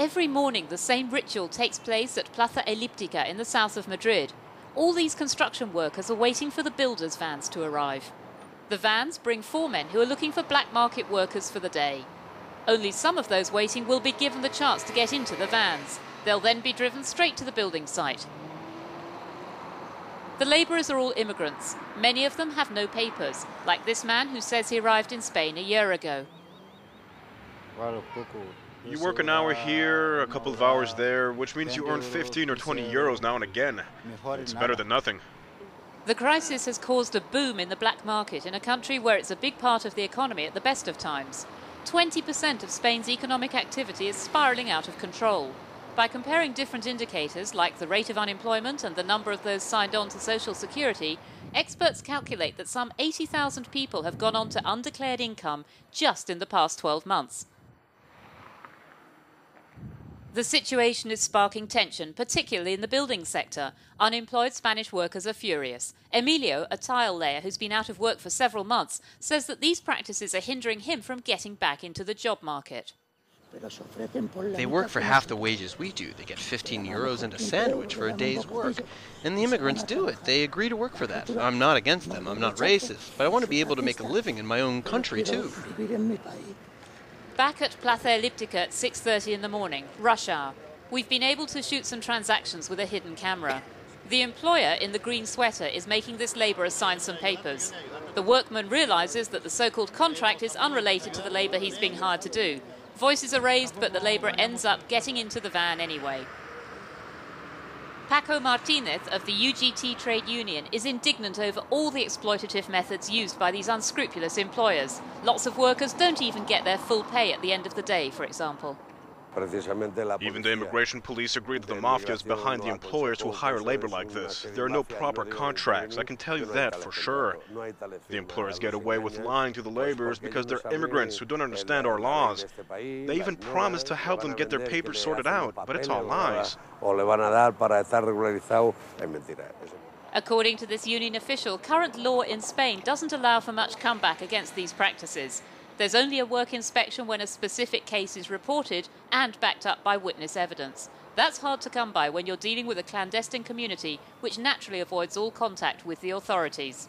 Every morning the same ritual takes place at Plaza Elíptica in the south of Madrid. All these construction workers are waiting for the builders' vans to arrive. The vans bring 4 men who are looking for black market workers for the day. Only some of those waiting will be given the chance to get into the vans. They'll then be driven straight to the building site. The labourers are all immigrants. Many of them have no papers, like this man who says he arrived in Spain a year ago. You work an hour here, a couple of hours there, which means you earn 15 or 20 euros now and again. It's better than nothing. The crisis has caused a boom in the black market in a country where it's a big part of the economy at the best of times. 20% of Spain's economic activity is spiralling out of control. By comparing different indicators like the rate of unemployment and the number of those signed on to Social Security, experts calculate that some 80,000 people have gone on to undeclared income just in the past 12 months. The situation is sparking tension, particularly in the building sector. Unemployed Spanish workers are furious. Emilio, a tile layer who's been out of work for several months, says that these practices are hindering him from getting back into the job market. They work for half the wages we do. They get 15 euros and a sandwich for a day's work. And the immigrants do it. They agree to work for that. I'm not against them. I'm not racist. But I want to be able to make a living in my own country, too. Back at Plaza Elíptica at 6:30 in the morning, rush hour. We've been able to shoot some transactions with a hidden camera. The employer in the green sweater is making this labourer sign some papers. The workman realises that the so-called contract is unrelated to the labour he's being hired to do. Voices are raised, but the labourer ends up getting into the van anyway. Paco Martinez of the UGT trade union is indignant over all the exploitative methods used by these unscrupulous employers. Lots of workers don't even get their full pay at the end of the day, for example. Even the immigration police agree that the mafia is behind the employers who hire labor like this. There are no proper contracts, I can tell you that for sure. The employers get away with lying to the laborers because they're immigrants who don't understand our laws. They even promise to help them get their papers sorted out, but it's all lies. According to this union official, current law in Spain doesn't allow for much comeback against these practices. There's only a work inspection when a specific case is reported and backed up by witness evidence. That's hard to come by when you're dealing with a clandestine community which naturally avoids all contact with the authorities.